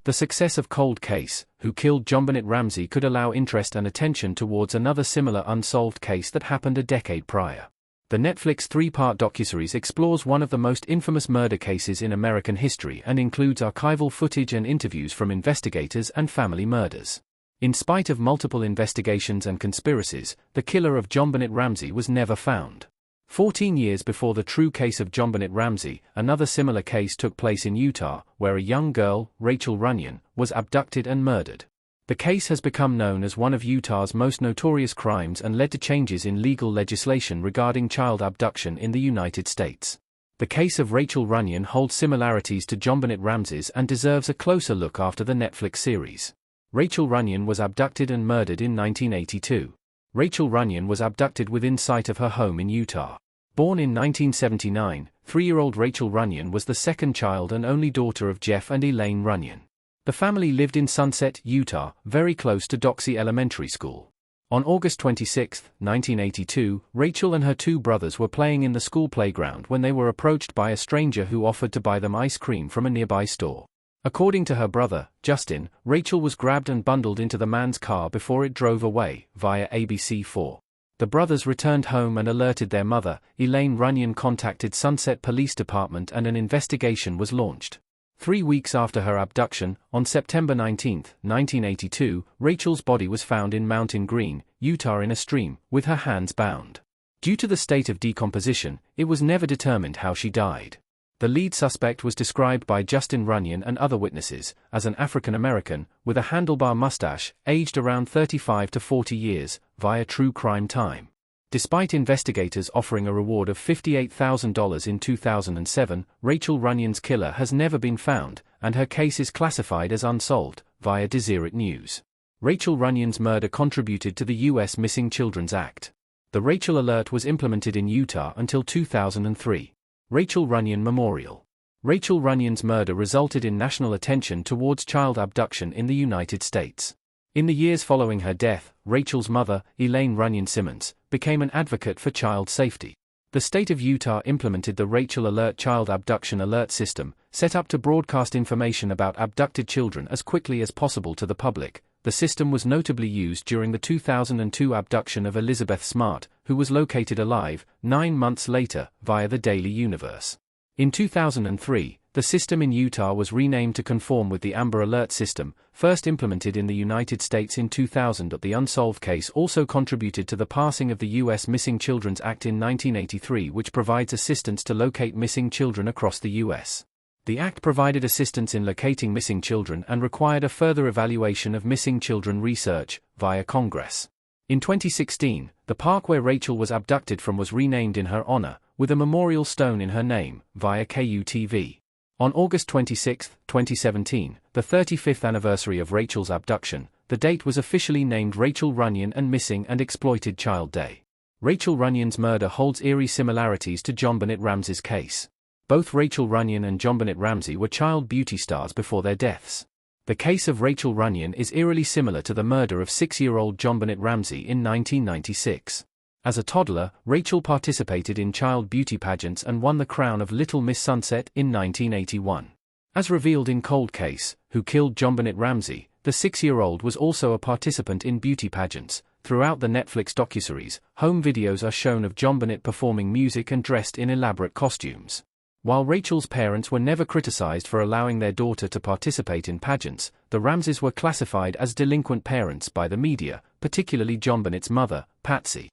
The success of Cold Case, Who Killed JonBenét Ramsey could allow interest and attention towards another similar unsolved case that happened a decade prior. The Netflix 3-part docuseries explores one of the most infamous murder cases in American history and includes archival footage and interviews from investigators and family murders. In spite of multiple investigations and conspiracies, the killer of JonBenét Ramsey was never found. 14 years before the true case of JonBenét Ramsey, another similar case took place in Utah, where a young girl, Rachel Runyon, was abducted and murdered. The case has become known as one of Utah's most notorious crimes and led to changes in legal legislation regarding child abduction in the United States. The case of Rachel Runyon holds similarities to JonBenét Ramsey's and deserves a closer look after the Netflix series. Rachel Runyon was abducted and murdered in 1982. Rachel Runyon was abducted within sight of her home in Utah. Born in 1979, 3-year-old Rachel Runyon was the second child and only daughter of Jeff and Elaine Runyon. The family lived in Sunset, Utah, very close to Doxey Elementary School. On August 26, 1982, Rachel and her 2 brothers were playing in the school playground when they were approached by a stranger who offered to buy them ice cream from a nearby store. According to her brother, Justin, Rachel was grabbed and bundled into the man's car before it drove away, via ABC4. The brothers returned home and alerted their mother. Elaine Runyon contacted Sunset Police Department and an investigation was launched. 3 weeks after her abduction, on September 19, 1982, Rachel's body was found in Mountain Green, Utah in a stream, with her hands bound. Due to the state of decomposition, it was never determined how she died. The lead suspect was described by Justin Runyon and other witnesses as an African American, with a handlebar mustache, aged around 35 to 40 years, via True Crime Time. Despite investigators offering a reward of $58,000 in 2007, Rachel Runyon's killer has never been found, and her case is classified as unsolved, via Deseret News. Rachel Runyon's murder contributed to the U.S. Missing Children's Act. The Rachel Alert was implemented in Utah until 2003. Rachel Runyon Memorial. Rachel Runyon's murder resulted in national attention towards child abduction in the United States. In the years following her death, Rachel's mother, Elaine Runyon Simmons, became an advocate for child safety. The state of Utah implemented the Rachel Alert child abduction alert system, set up to broadcast information about abducted children as quickly as possible to the public. The system was notably used during the 2002 abduction of Elizabeth Smart, who was located alive 9 months later, via the Daily Universe. In 2003, the system in Utah was renamed to conform with the Amber Alert system, first implemented in the United States in 2000. The unsolved case also contributed to the passing of the U.S. Missing Children's Act in 1983, which provides assistance to locate missing children across the U.S. The act provided assistance in locating missing children and required a further evaluation of missing children research, via Congress. In 2016, the park where Rachel was abducted from was renamed in her honor, with a memorial stone in her name, via KUTV. On August 26, 2017, the 35th anniversary of Rachel's abduction, the date was officially named Rachel Runyon and Missing and Exploited Child Day. Rachel Runyon's murder holds eerie similarities to JonBenét Ramsey's case. Both Rachel Runyon and JonBenét Ramsey were child beauty stars before their deaths. The case of Rachel Runyon is eerily similar to the murder of 6-year-old JonBenét Ramsey in 1996. As a toddler, Rachel participated in child beauty pageants and won the crown of Little Miss Sunset in 1981. As revealed in Cold Case, Who Killed JonBenét Ramsey, the 6-year-old was also a participant in beauty pageants. Throughout the Netflix docuseries, home videos are shown of JonBenét performing music and dressed in elaborate costumes. While Rachel's parents were never criticized for allowing their daughter to participate in pageants, the Ramseys were classified as delinquent parents by the media, particularly JonBenét's mother, Patsy.